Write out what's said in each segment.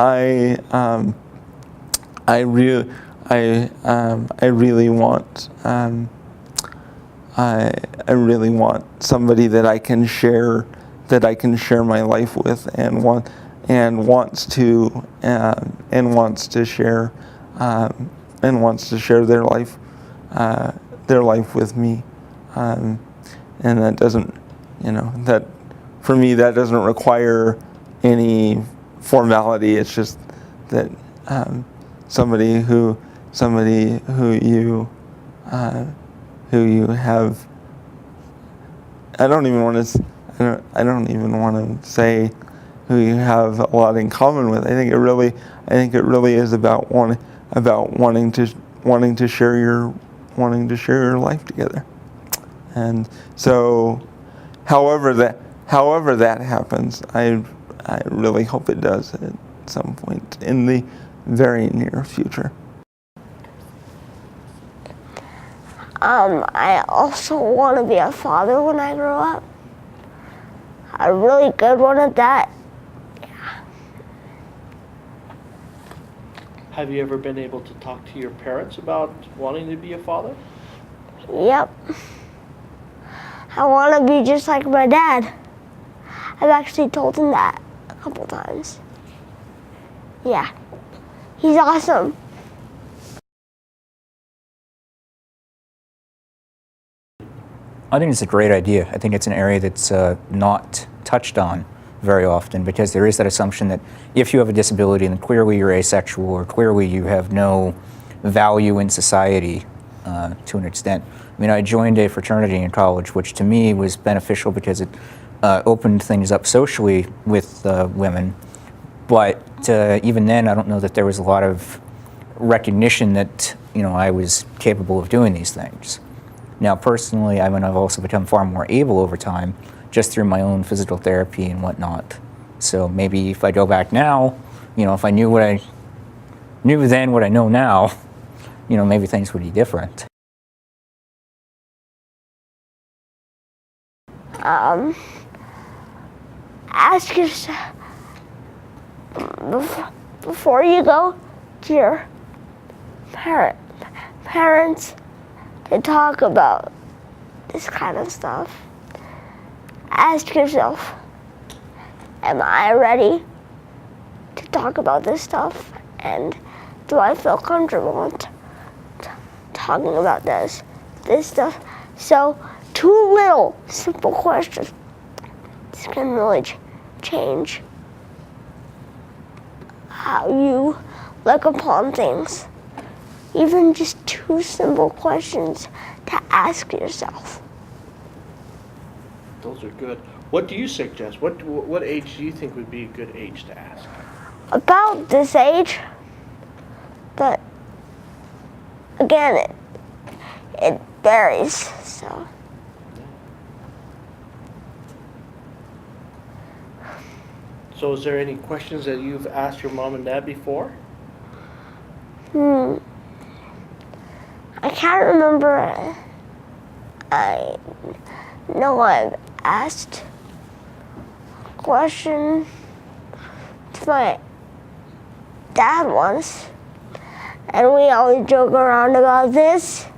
I I really want I really want somebody that I can share my life with, and wants to share their life with me, and that doesn't, that for me, that doesn't require any formality. It's just that somebody who you have. I don't even want to say who you have a lot in common with. I think it really is about wanting to share your life together. And so, however that happens, I really hope it does at some point in the very near future. I also want to be a father when I grow up. A really good one at that. Yeah. Have you ever been able to talk to your parents about wanting to be a father? Yep. I want to be just like my dad. I've actually told him that a couple times. Yeah. He's awesome. I think it's a great idea. I think it's an area that's not touched on very often, because there is that assumption that if you have a disability, then clearly you're asexual, or clearly you have no value in society to an extent. I mean, I joined a fraternity in college, which to me was beneficial because it opened things up socially with women. But even then, I don't know that there was a lot of recognition that I was capable of doing these things. Now, personally, I've also become far more able over time, just through my own physical therapy and whatnot. So maybe if I go back now, if I knew what I knew then, what I know now, maybe things would be different. Ask yourself, before you go to your parents to talk about this kind of stuff, ask yourself, am I ready to talk about this stuff? And do I feel comfortable talking about this stuff? So 2 little simple questions. This can really change how you look upon things. Even just 2 simple questions to ask yourself. Those are good. What do you suggest? What age do you think would be a good age to ask? About this age, but again, it varies, so. So is there any questions that you've asked your mom and dad before? I can't remember. I know I've asked a question to my dad once, and we always joke around about this.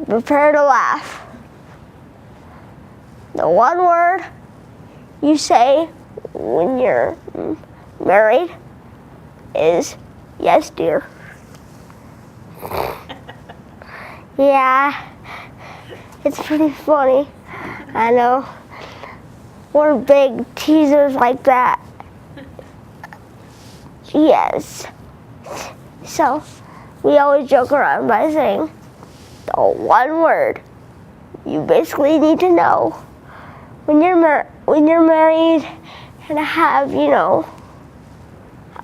Prepare to laugh. The one word you say when you're married is, "Yes, dear." Yeah, it's pretty funny. I know. We're big teasers like that. Yes. So, we always joke around by saying the one word you basically need to know when you're married and have,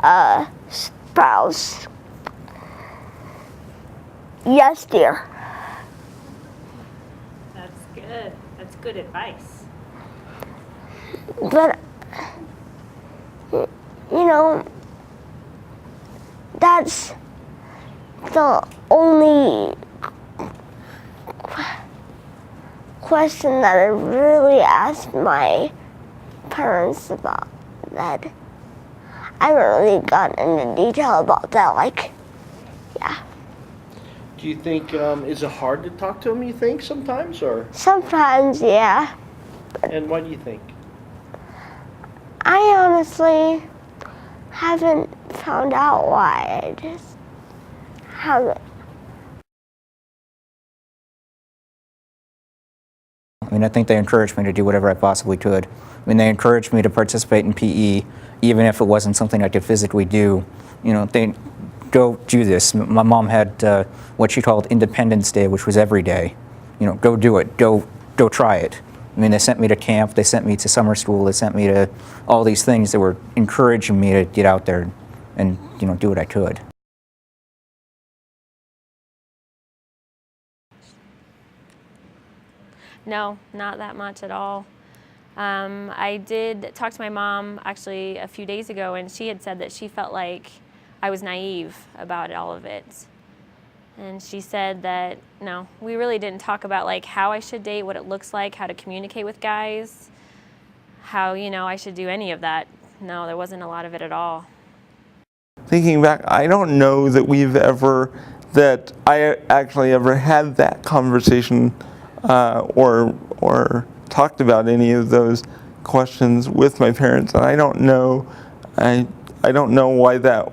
a spouse. Yes, dear. That's good. That's good advice. But, that's the only question that I really asked my parents about. That I haven't really gotten into detail about that. Like, yeah. Do you think, is it hard to talk to him, you think, sometimes? Or Sometimes, yeah. and why do you think? I honestly haven't found out why. I just haven't. I mean, I think they encouraged me to do whatever I possibly could. I mean, they encouraged me to participate in PE, even if it wasn't something I could physically do. You know, they go do this. My mom had what she called Independence Day, which was every day. You know, go do it. Go try it. I mean, they sent me to camp. They sent me to summer school. They sent me to all these things that were encouraging me to get out there and, you know, do what I could. No, not that much at all. I did talk to my mom actually a few days ago, and she had said that she felt like I was naive about all of it. And she said that, no, we really didn't talk about like how I should date, what it looks like, how to communicate with guys, how, you know, I should do any of that. No, there wasn't a lot of it at all. Thinking back, I don't know that I actually ever had that conversation or talked about any of those questions with my parents, and I don't know why that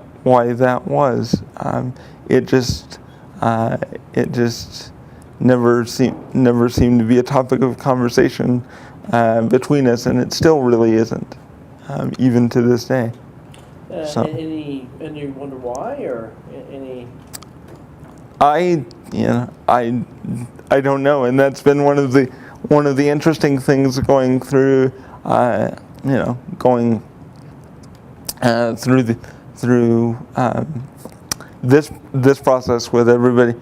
was. It just never seemed to be a topic of conversation between us, and it still really isn't, even to this day. So. Any you wonder why, or any? I don't know, and that's been one of the interesting things going through, going through this process with everybody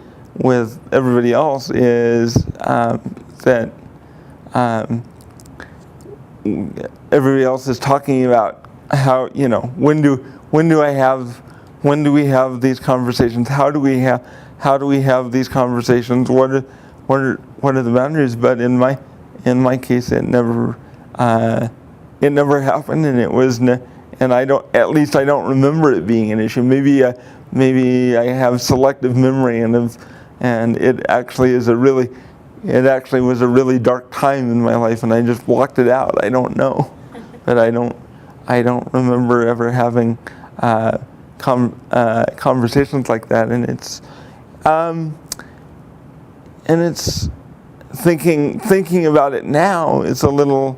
else is that everybody else is talking about how, when do we have these conversations? How do we have these conversations? What are the boundaries? But in my case, it never happened, and it was and I don't remember it being an issue. Maybe I have selective memory, and it actually was a really dark time in my life, and I just blocked it out. I don't know, but I don't remember ever having conversations like that, and it's thinking about it now. It's a little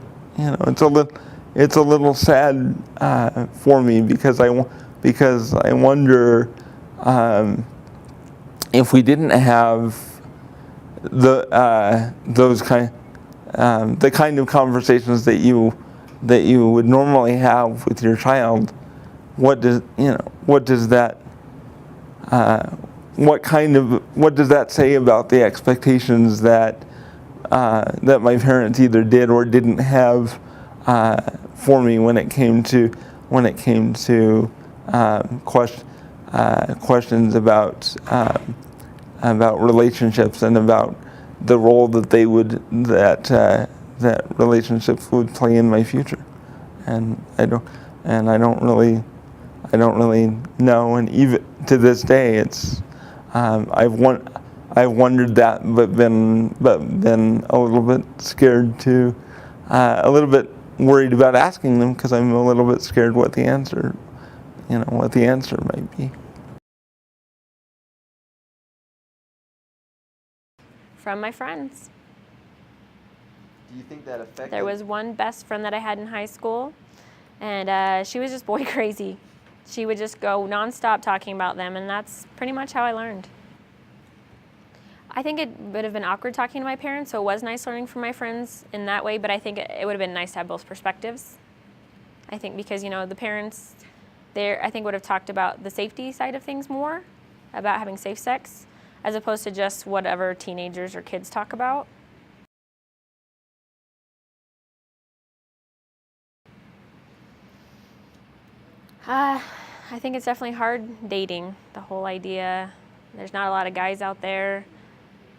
sad for me because I wonder if we didn't have the kind of conversations that you would normally have with your child. What does that say about the expectations that my parents either did or didn't have for me when it came to questions about relationships and about the role that relationships would play in my future, and I don't really know, and even to this day, it's I've wondered that, but been a little bit scared to, a little bit worried about asking them because I'm a little bit scared what the answer might be. From my friends. Do you think that affected? There was one best friend that I had in high school, and she was just boy crazy. She would just go nonstop talking about them, and that's pretty much how I learned. I think it would have been awkward talking to my parents, so it was nice learning from my friends in that way, but I think it would have been nice to have both perspectives. I think because, the parents there, I think, would have talked about the safety side of things more, about having safe sex, as opposed to just whatever teenagers or kids talk about. I think it's definitely hard dating, the whole idea. There's not a lot of guys out there.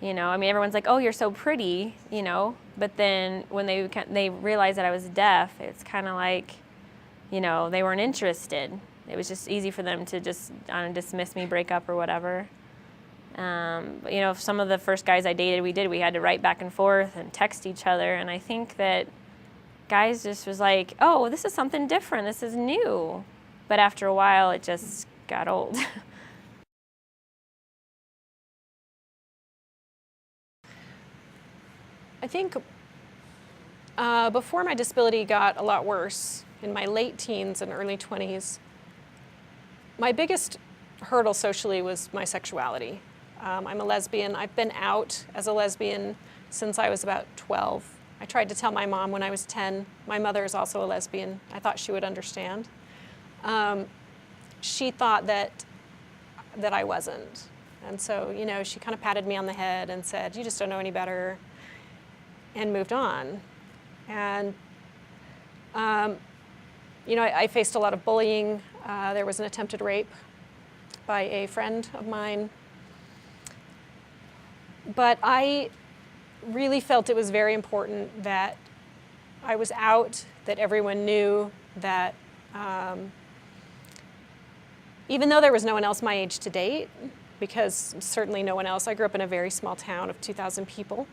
Everyone's like, oh, you're so pretty, but then when they realized that I was deaf, it's kind of like, they weren't interested. it was just easy for them to just dismiss me, break up, or whatever. But, you know, some of the first guys I dated, we had to write back and forth and text each other. And I think that guys just was like, oh, this is something different. This is new. But after a while, it just got old. I think before my disability got a lot worse, in my late teens and early 20s, my biggest hurdle socially was my sexuality. I'm a lesbian. I've been out as a lesbian since I was about 12. I tried to tell my mom when I was 10. My mother is also a lesbian. I thought she would understand. She thought that I wasn't. And so, you know, she kind of patted me on the head and said, you just don't know any better, and moved on. And, you know, I faced a lot of bullying. There was an attempted rape by a friend of mine. But I really felt it was very important that I was out, that everyone knew that even though there was no one else my age to date, because certainly no one else, I grew up in a very small town of 2,000 people,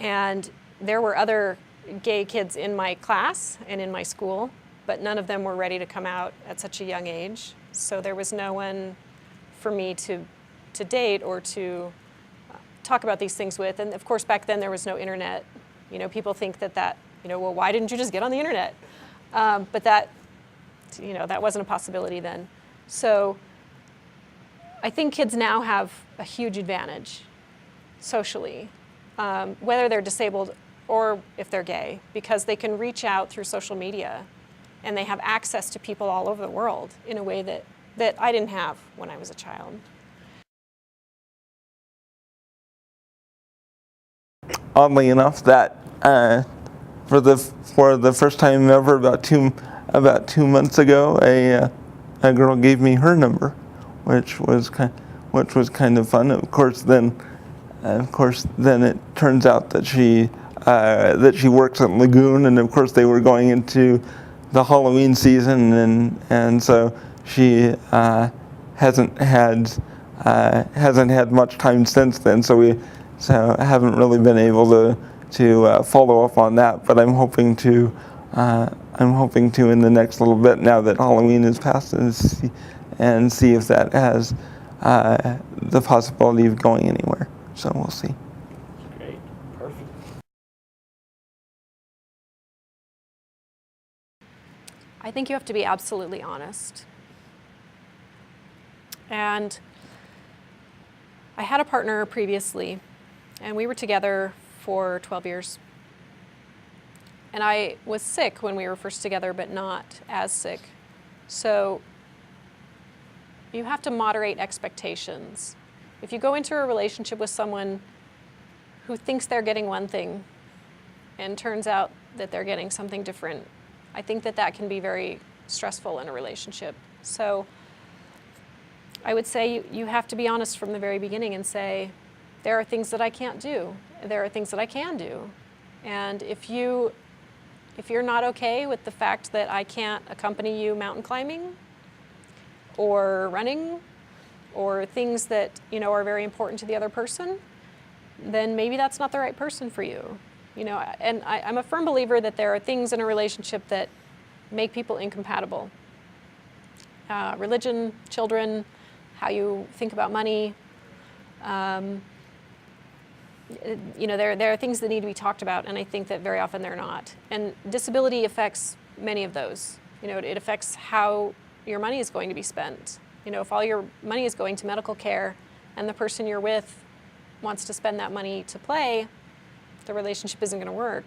and there were other gay kids in my class and in my school, but none of them were ready to come out at such a young age. So there was no one for me to date or to talk about these things with. And of course, back then there was no internet. You know, people think that, you know, well, why didn't you just get on the internet? But that, you know, that wasn't a possibility then. So I think kids now have a huge advantage socially, whether they're disabled or if they're gay, because they can reach out through social media and they have access to people all over the world in a way that I didn't have when I was a child. Oddly enough, that for the first time ever, about two months ago, a girl gave me her number, which was kind of fun. Of course, then it turns out that she works at Lagoon, and of course they were going into the Halloween season, and so she hasn't had much time since then. So I haven't really been able to follow up on that, but I'm hoping to in the next little bit, now that Halloween is past, and see if that has the possibility of going anywhere. So we'll see. Great, perfect. I think you have to be absolutely honest. And I had a partner previously, and we were together for 12 years. And I was sick when we were first together, but not as sick. So you have to moderate expectations. If you go into a relationship with someone who thinks they're getting one thing and turns out that they're getting something different, I think that can be very stressful in a relationship. So I would say you have to be honest from the very beginning and say, there are things that I can't do. There are things that I can do. And if you're not okay with the fact that I can't accompany you mountain climbing or running or things that, you know, are very important to the other person, then maybe that's not the right person for you. You know, and I'm a firm believer that there are things in a relationship that make people incompatible. Religion, children, how you think about money. You know, there are things that need to be talked about, and I think that very often they're not. And disability affects many of those. You know, it affects how your money is going to be spent. You know, if all your money is going to medical care and the person you're with wants to spend that money to play, the relationship isn't going to work.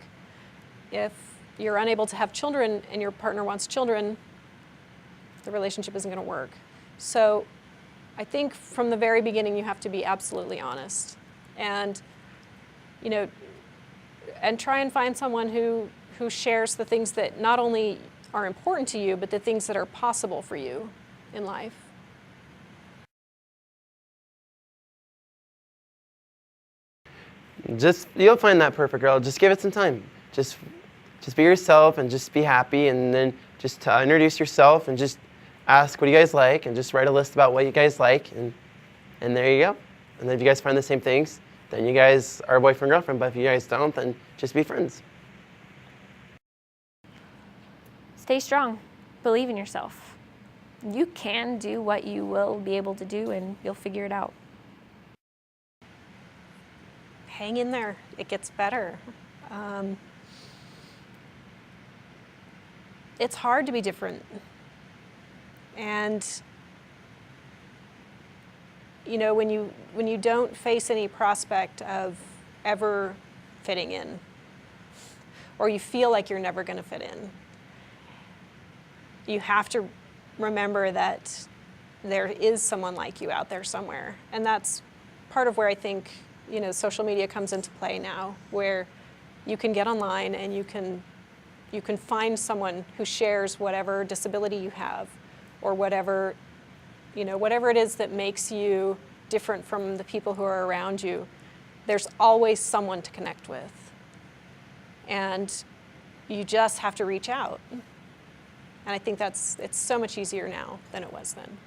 If you're unable to have children and your partner wants children, the relationship isn't going to work. So I think from the very beginning you have to be absolutely honest. And, you know, and try and find someone who shares the things that not only are important to you, but the things that are possible for you in life. You'll find that perfect girl. Just give it some time. Just be yourself and just be happy, and then just introduce yourself and just ask what do you guys like and just write a list about what you guys like, and there you go. And then if you guys find the same things, then you guys are boyfriend, girlfriend. But if you guys don't, then just be friends. Stay strong. Believe in yourself. You can do what you will be able to do, and you'll figure it out. Hang in there. It gets better. It's hard to be different. And you know, when you don't face any prospect of ever fitting in, or you feel like you're never going to fit in, you have to remember that there is someone like you out there somewhere. And that's part of where I think, you know, social media comes into play now, where you can get online and you can find someone who shares whatever disability you have, or whatever, you know, whatever it is that makes you different from the people who are around you. There's always someone to connect with. And you just have to reach out. And I think it's so much easier now than it was then.